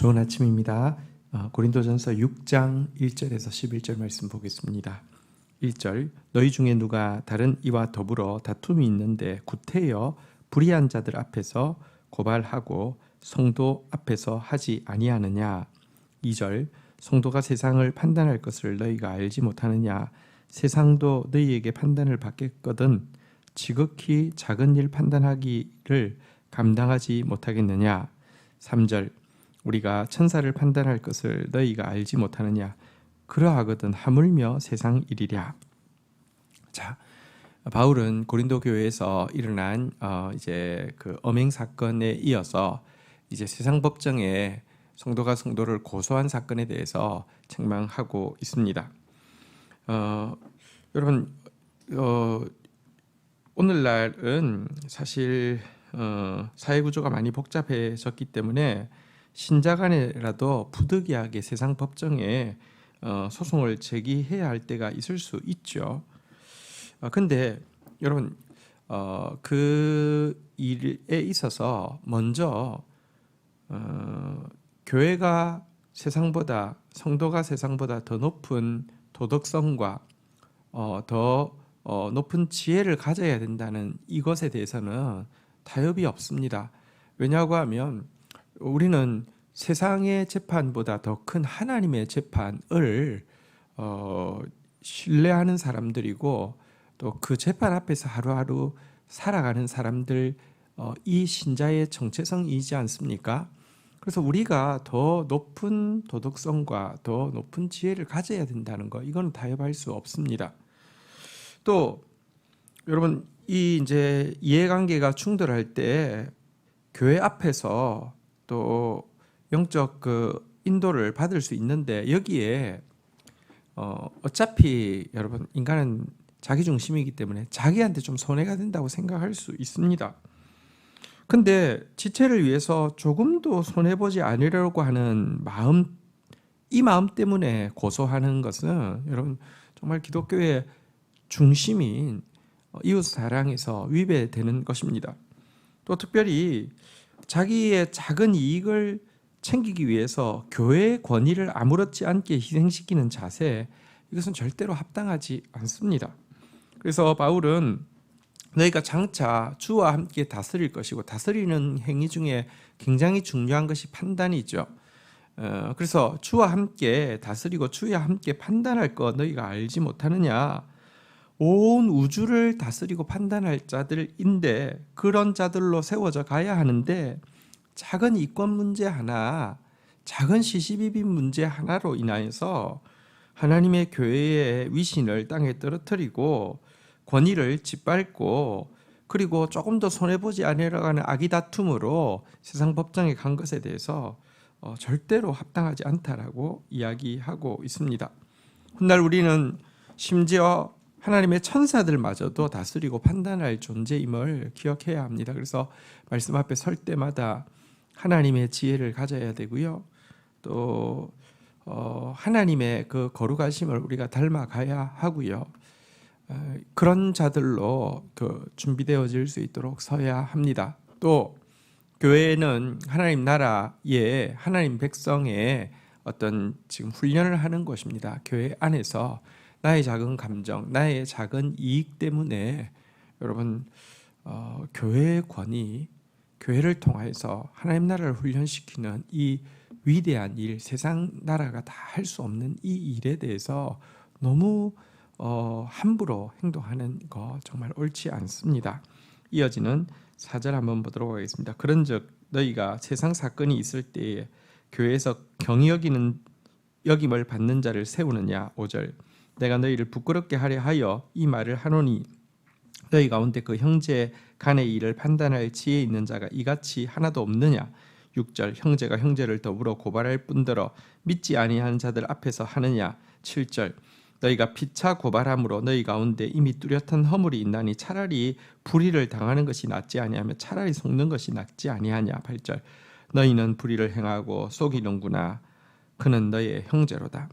좋은 아침입니다. 고린도전서 6장 1절에서 11절 말씀 보겠습니다. 1절 너희 중에 누가 다른 이와 더불어 다툼이 있는데 구태여 불의한 자들 앞에서 고발하고 성도 앞에서 하지 아니하느냐. 2절 성도가 세상을 판단할 것을 너희가 알지 못하느냐. 세상도 너희에게 판단을 받겠거든 지극히 작은 일 판단하기를 감당하지 못하겠느냐. 3절 우리가 천사를 판단할 것을 너희가 알지 못하느냐. 그러하거든 하물며 세상 일이랴. 자, 바울은 고린도 교회에서 일어난 이제 그 엄행 사건에 이어서 이제 세상 법정에 성도가 성도를 고소한 사건에 대해서 책망하고 있습니다. 여러분, 오늘날은 사실 사회 구조가 많이 복잡해졌기 때문에 신자 간에라도 부득이하게 세상 법정에 소송을 제기해야 할 때가 있을 수 있죠. 근데 여러분, 그 일에 있어서 먼저 교회가 세상보다, 성도가 세상보다 더 높은 도덕성과 더 높은 지혜를 가져야 된다는 이것에 대해서는 타협이 없습니다. 왜냐고 하면 우리는 세상의 재판보다 더 큰 하나님의 재판을 신뢰하는 사람들이고, 또 그 재판 앞에서 하루하루 살아가는 사람들, 이 신자의 정체성이지 않습니까? 그래서 우리가 더 높은 도덕성과 더 높은 지혜를 가져야 된다는 거, 이건 타협할 수 없습니다. 또 여러분, 이 이제 이해관계가 충돌할 때 교회 앞에서 또 영적 그 인도를 받을 수 있는데, 여기에 어차피 여러분 인간은 자기 중심이기 때문에 자기한테 좀 손해가 된다고 생각할 수 있습니다. 근데 지체를 위해서 조금도 손해보지 않으려고 하는 마음, 이 마음 때문에 고소하는 것은 여러분 정말 기독교의 중심인 이웃 사랑에서 위배되는 것입니다. 또 특별히 자기의 작은 이익을 챙기기 위해서 교회의 권위를 아무렇지 않게 희생시키는 자세, 이것은 절대로 합당하지 않습니다. 그래서 바울은 너희가 장차 주와 함께 다스릴 것이고, 다스리는 행위 중에 굉장히 중요한 것이 판단이죠. 그래서 주와 함께 다스리고 주와 함께 판단할 것 너희가 알지 못하느냐. 온 우주를 다스리고 판단할 자들인데 그런 자들로 세워져 가야 하는데, 작은 이권 문제 하나, 작은 시시비비 문제 하나로 인하여서 하나님의 교회의 위신을 땅에 떨어뜨리고 권위를 짓밟고, 그리고 조금 더 손해보지 않으려고 하는 악의 다툼으로 세상 법정에 간 것에 대해서 절대로 합당하지 않다라고 이야기하고 있습니다. 훗날 우리는 심지어 하나님의 천사들마저도 다스리고 판단할 존재임을 기억해야 합니다. 그래서 말씀 앞에 설 때마다 하나님의 지혜를 가져야 되고요. 또 하나님의 그 거룩하심을 우리가 닮아가야 하고요. 그런 자들로 준비되어질 수 있도록 서야 합니다. 또 교회는 하나님 나라의 하나님 백성의 어떤 지금 훈련을 하는 것입니다. 교회 안에서 나의 작은 감정, 나의 작은 이익 때문에 여러분 교회의 권위, 교회를 통해서 하나님 나라를 훈련시키는 이 위대한 일, 세상 나라가 다 할 수 없는 이 일에 대해서 너무 함부로 행동하는 거 정말 옳지 않습니다. 이어지는 4절 한번 보도록 하겠습니다. 그런즉 너희가 세상 사건이 있을 때에 교회에서 경히 여김을 받는 자를 세우느냐. 5절 내가 너희를 부끄럽게 하려 하여 이 말을 하노니 너희 가운데 그 형제 간의 일을 판단할 지혜 있는 자가 이같이 하나도 없느냐. 6절 형제가 형제를 더불어 고발할 뿐더러 믿지 아니하는 자들 앞에서 하느냐. 7절 너희가 피차 고발함으로 너희 가운데 이미 뚜렷한 허물이 있나니 차라리 불의를 당하는 것이 낫지 아니하며 차라리 속는 것이 낫지 아니하냐. 8절 너희는 불의를 행하고 속이는구나. 그는 너희의 형제로다.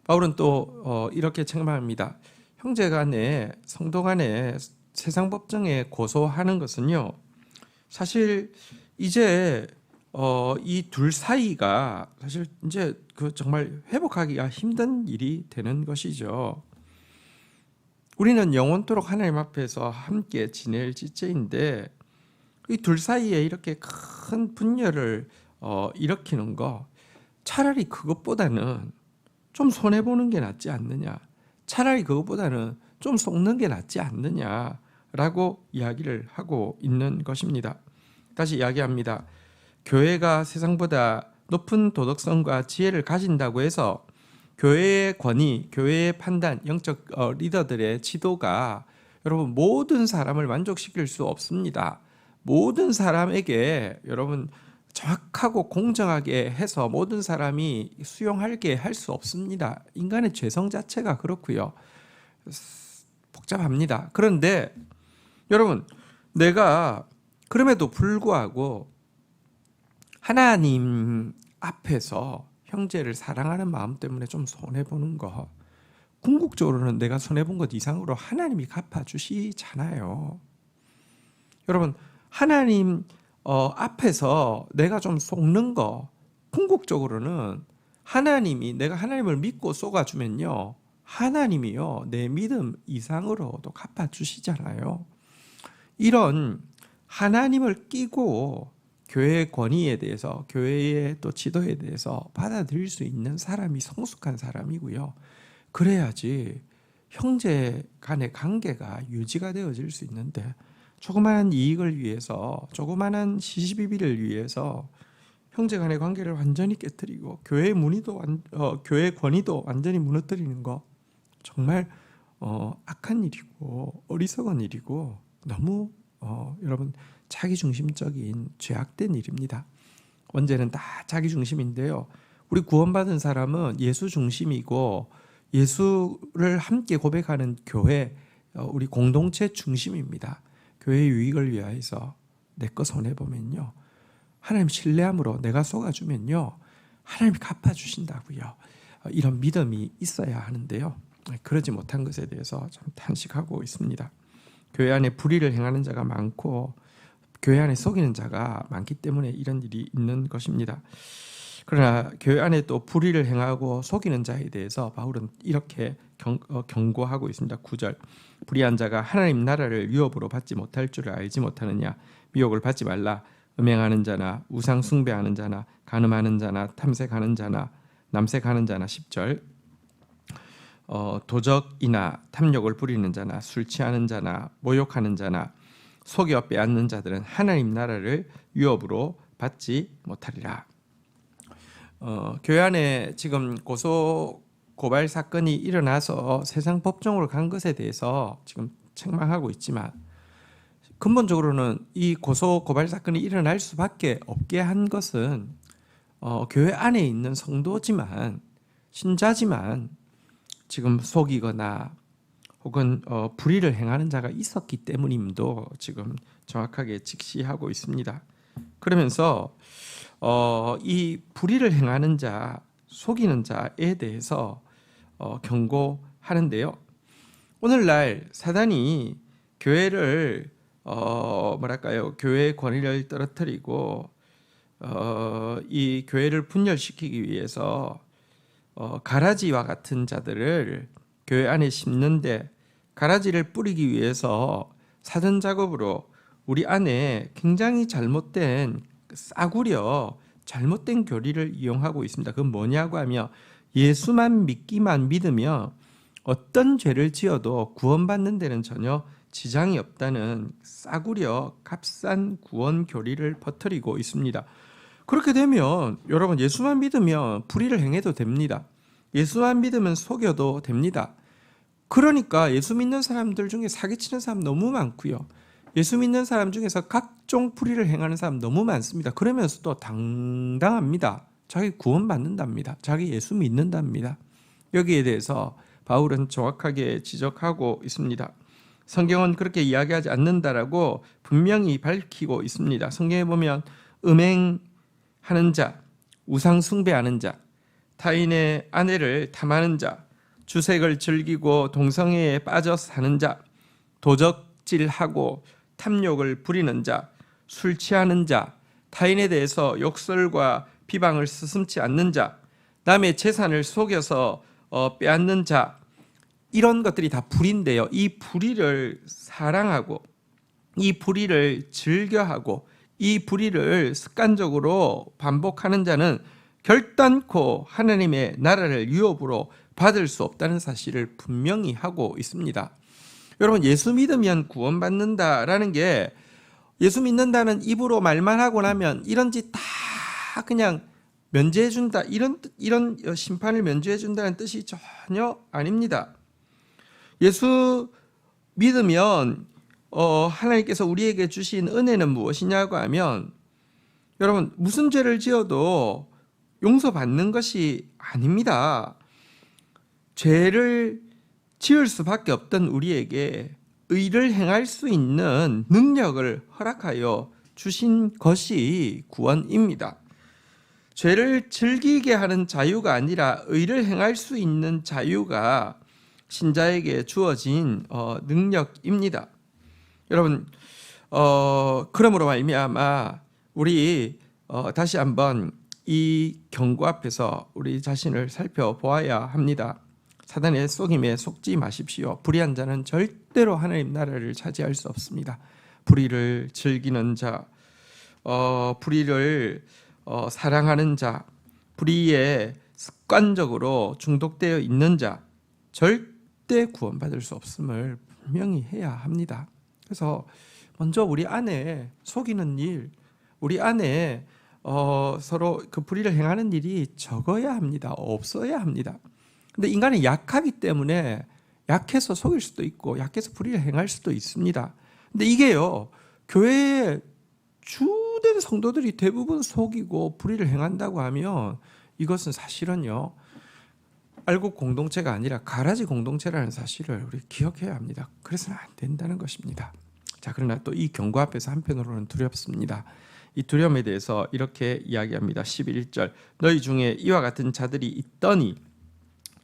바울은 또 이렇게 책망합니다. 형제 간에, 성도 간에 세상 법정에 고소하는 것은요, 사실 이제 이 둘 사이가 사실 이제 그 정말 회복하기가 힘든 일이 되는 것이죠. 우리는 영원토록 하나님 앞에서 함께 지낼 지체인데 이 둘 사이에 이렇게 큰 분열을 일으키는 거 차라리 그것보다는 좀 손해보는 게 낫지 않느냐, 차라리 그것보다는 좀 속는 게 낫지 않느냐라고 이야기를 하고 있는 것입니다. 다시 이야기합니다. 교회가 세상보다 높은 도덕성과 지혜를 가진다고 해서 교회의 권위, 교회의 판단, 영적 리더들의 지도가 여러분 모든 사람을 만족시킬 수 없습니다. 모든 사람에게 여러분 정확하고 공정하게 해서 모든 사람이 수용하게 할 수 없습니다. 인간의 죄성 자체가 그렇고요. 복잡합니다. 그런데 여러분, 내가 그럼에도 불구하고 하나님 앞에서 형제를 사랑하는 마음 때문에 좀 손해보는 거, 궁극적으로는 내가 손해본 것 이상으로 하나님이 갚아주시잖아요. 여러분, 하나님 앞에서 내가 좀 속는 거, 궁극적으로는 하나님이, 내가 하나님을 믿고 쏘가주면요, 하나님이요 내 믿음 이상으로도 갚아주시잖아요. 이런 하나님을 끼고 교회의 권위에 대해서, 교회의 또 지도에 대해서 받아들일 수 있는 사람이 성숙한 사람이고요. 그래야지 형제 간의 관계가 유지가 되어질 수 있는데, 조그마한 이익을 위해서, 조그마한 시시비비를 위해서 형제 간의 관계를 완전히 깨뜨리고 교회의 교회의 권위도 완전히 무너뜨리는 거, 정말 악한 일이고 어리석은 일이고 너무 여러분 자기중심적인 죄악된 일입니다. 원죄는 다 자기중심인데요. 우리 구원받은 사람은 예수 중심이고 예수를 함께 고백하는 교회, 우리 공동체 중심입니다. 교회의 유익을 위하여서 내 거 손해보면요, 하나님 신뢰함으로 내가 속아주면요, 하나님이 갚아주신다고요. 이런 믿음이 있어야 하는데요, 그러지 못한 것에 대해서 참 탄식하고 있습니다. 교회 안에 불의를 행하는 자가 많고 교회 안에 속이는 자가 많기 때문에 이런 일이 있는 것입니다. 그러나 교회 안에 또 불의를 행하고 속이는 자에 대해서 바울은 이렇게 경고하고 있습니다. 9절, 불의한 자가 하나님 나라를 유업으로 받지 못할 줄을 알지 못하느냐, 미혹을 받지 말라. 음행하는 자나 우상 숭배하는 자나 간음하는 자나 탐색하는 자나 남색하는 자나 10절, 도적이나 탐욕을 부리는 자나 술 취하는 자나 모욕하는 자나 속여 빼앗는 자들은 하나님 나라를 유업으로 받지 못하리라. 교회 안에 지금 고발 사건이 일어나서 세상 법정으로 간 것에 대해서 지금 책망하고 있지만, 근본적으로는 이 고발 사건이 일어날 수밖에 없게 한 것은 교회 안에 있는 성도지만, 신자지만 지금 속이거나 혹은 불의를 행하는 자가 있었기 때문임도 지금 정확하게 직시하고 있습니다. 그러면서 이 불의를 행하는 자, 속이는 자에 대해서 경고하는데요. 오늘날 사단이 교회를 교회의 권위를 떨어뜨리고 이 교회를 분열시키기 위해서 가라지와 같은 자들을 교회 안에 심는데, 가라지를 뿌리기 위해서 사전 작업으로 우리 안에 굉장히 잘못된 싸구려 잘못된 교리를 이용하고 있습니다. 그건 뭐냐고 하면, 예수만 믿으면 어떤 죄를 지어도 구원받는 데는 전혀 지장이 없다는 싸구려 값싼 구원 교리를 퍼뜨리고 있습니다. 그렇게 되면 여러분, 예수만 믿으면 불의를 행해도 됩니다. 예수만 믿으면 속여도 됩니다. 그러니까 예수 믿는 사람들 중에 사기치는 사람 너무 많고요, 예수 믿는 사람 중에서 각종 불의를 행하는 사람 너무 많습니다. 그러면서도 당당합니다. 자기 구원받는답니다. 자기 예수 믿는답니다. 여기에 대해서 바울은 정확하게 지적하고 있습니다. 성경은 그렇게 이야기하지 않는다라고 분명히 밝히고 있습니다. 성경에 보면 음행하는 자, 우상 숭배하는 자, 타인의 아내를 탐하는 자, 주색을 즐기고 동성애에 빠져 사는 자, 도적질하고 탐욕을 부리는 자, 술 취하는 자, 타인에 대해서 욕설과 비방을 서슴지 않는 자, 남의 재산을 속여서 빼앗는 자, 이런 것들이 다 불의인데요. 이 불의를 사랑하고 이 불의를 즐겨하고 이 불의를 습관적으로 반복하는 자는 결단코 하나님의 나라를 유업으로 받을 수 없다는 사실을 분명히 하고 있습니다. 여러분, 예수 믿으면 구원받는다라는 게, 예수 믿는다는 입으로 말만 하고 나면 이런 짓 다 그냥 면제해 준다, 이런 심판을 면제해 준다는 뜻이 전혀 아닙니다. 예수 믿으면 하나님께서 우리에게 주신 은혜는 무엇이냐고 하면, 여러분, 무슨 죄를 지어도 용서받는 것이 아닙니다. 죄를 지을 수밖에 없던 우리에게 의를 행할 수 있는 능력을 허락하여 주신 것이 구원입니다. 죄를 즐기게 하는 자유가 아니라 의를 행할 수 있는 자유가 신자에게 주어진 능력입니다. 여러분, 그러므로 말미암아 우리 다시 한번 이 경고 앞에서 우리 자신을 살펴보아야 합니다. 사단의 속임에 속지 마십시오. 불의한 자는 절대로 하나님 나라를 차지할 수 없습니다. 불의를 즐기는 자, 불의를 사랑하는 자, 불의에 습관적으로 중독되어 있는 자, 절대 구원받을 수 없음을 분명히 해야 합니다. 그래서 먼저 우리 안에 속이는 일, 우리 안에 서로 그 불의를 행하는 일이 적어야 합니다. 없어야 합니다. 근데 인간은 약하기 때문에 약해서 속일 수도 있고 약해서 불의를 행할 수도 있습니다. 근데 이게요, 교회의 주된 성도들이 대부분 속이고 불의를 행한다고 하면 이것은 사실은요, 알곡 공동체가 아니라 가라지 공동체라는 사실을 우리 기억해야 합니다. 그래서는 안 된다는 것입니다. 자, 그러나 또 이 경고 앞에서 한편으로는 두렵습니다. 이 두려움에 대해서 이렇게 이야기합니다. 11절, 너희 중에 이와 같은 자들이 있더니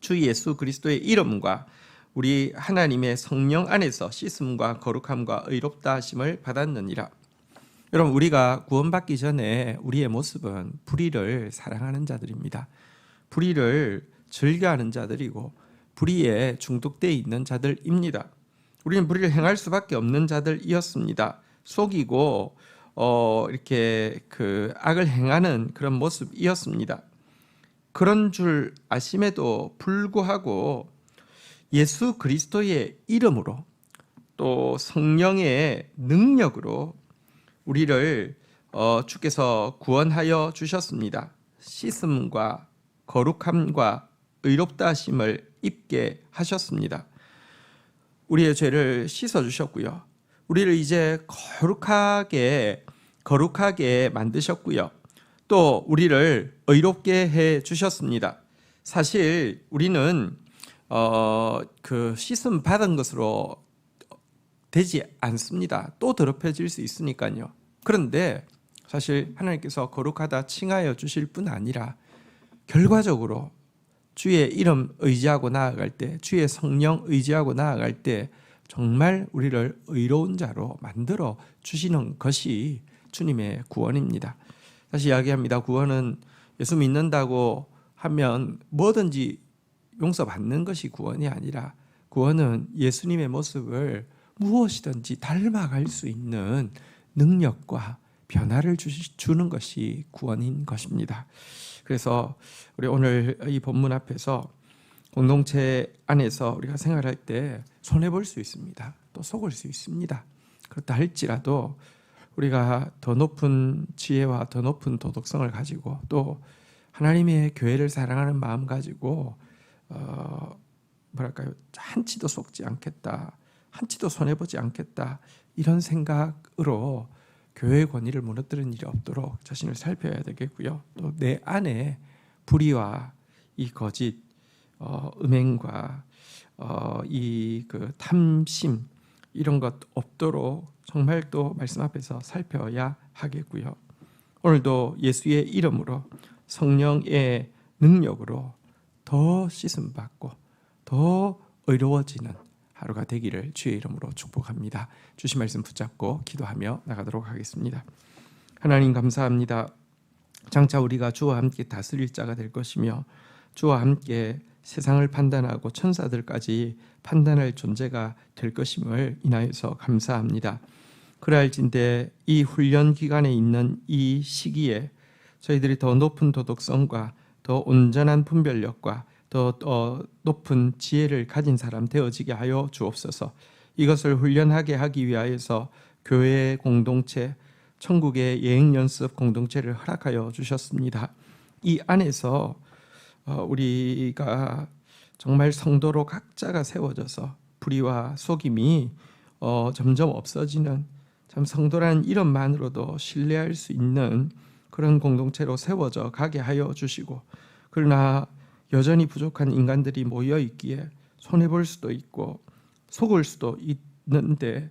주 예수 그리스도의 이름과 우리 하나님의 성령 안에서 씻음과 거룩함과 의롭다 하심을 받았느니라. 여러분, 우리가 구원받기 전에 우리의 모습은 불의를 사랑하는 자들입니다. 불의를 즐겨하는 자들이고 불의에 중독되어 있는 자들입니다. 우리는 불의를 행할 수밖에 없는 자들이었습니다. 속이고 이렇게 그 악을 행하는 그런 모습이었습니다. 그런 줄 아심에도 불구하고 예수 그리스도의 이름으로 또 성령의 능력으로 우리를 주께서 구원하여 주셨습니다. 씻음과 거룩함과 의롭다 하심을 입게 하셨습니다. 우리의 죄를 씻어 주셨고요. 우리를 이제 거룩하게 만드셨고요. 또 우리를 의롭게 해 주셨습니다. 사실 우리는 그 씻음 받은 것으로 되지 않습니다. 또 더럽혀질 수 있으니까요. 그런데 사실 하나님께서 거룩하다 칭하여 주실 뿐 아니라 결과적으로 주의 이름 의지하고 나아갈 때, 주의 성령 의지하고 나아갈 때 정말 우리를 의로운 자로 만들어 주시는 것이 주님의 구원입니다. 다시 이야기합니다. 구원은 예수 믿는다고 하면 뭐든지 용서받는 것이 구원이 아니라, 구원은 예수님의 모습을 무엇이든지 닮아갈 수 있는 능력과 변화를 주는 것이 구원인 것입니다. 그래서 우리 오늘 이 본문 앞에서 공동체 안에서 우리가 생활할 때 손해볼 수 있습니다. 또 속을 수 있습니다. 그렇다 할지라도 우리가 더 높은 지혜와 더 높은 도덕성을 가지고 또 하나님의 교회를 사랑하는 마음 가지고 한치도 속지 않겠다, 한치도 손해보지 않겠다, 이런 생각으로 교회의 권위를 무너뜨리는 일이 없도록 자신을 살펴야 되겠고요. 또 내 안에 불의와 이 거짓, 음행과 이 그 탐심, 이런 것 없도록 정말 또 말씀 앞에서 살펴야 하겠고요. 오늘도 예수의 이름으로 성령의 능력으로 더 씻음 받고 더 의로워지는 하루가 되기를 주의 이름으로 축복합니다. 주신 말씀 붙잡고 기도하며 나가도록 하겠습니다. 하나님 감사합니다. 장차 우리가 주와 함께 다스릴 자가 될 것이며 주와 함께 세상을 판단하고 천사들까지 판단할 존재가 될 것임을 인하여서 감사합니다. 그럴진대 이 훈련 기간에 있는 이 시기에 저희들이 더 높은 도덕성과 더 온전한 분별력과 더 높은 지혜를 가진 사람 되어지게 하여 주옵소서. 이것을 훈련하게 하기 위하여서 교회 공동체, 천국의 예행 연습 공동체를 허락하여 주셨습니다. 이 안에서 우리가 정말 성도로 각자가 세워져서 불의와 속임이 점점 없어지는, 참 성도라는 이름만으로도 신뢰할 수 있는 그런 공동체로 세워져 가게 하여 주시고, 그러나 여전히 부족한 인간들이 모여 있기에 손해볼 수도 있고 속을 수도 있는데,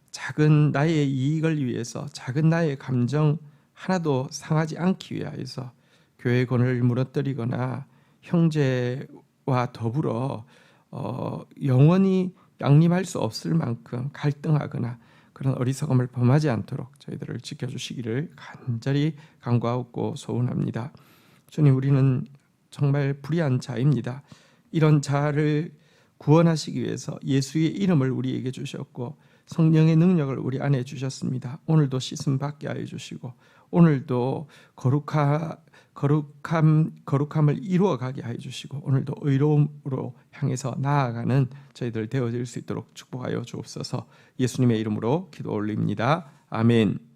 작은 나의 이익을 위해서 작은 나의 감정 하나도 상하지 않기 위하여서 교회 권을 무너뜨리거나 형제와 더불어 영원히 양립할 수 없을 만큼 갈등하거나 그런 어리석음을 범하지 않도록 저희들을 지켜주시기를 간절히 간구하고 소원합니다. 주님, 우리는 정말 불의한 자입니다. 이런 자를 구원하시기 위해서 예수의 이름을 우리에게 주셨고 성령의 능력을 우리 안에 주셨습니다. 오늘도 씻음 받게 하여 주시고 오늘도 거룩함을 이루어가게 하여 주시고 오늘도 의로움으로 향해서 나아가는 저희들 되어질 수 있도록 축복하여 주옵소서. 예수님의 이름으로 기도 올립니다. 아멘.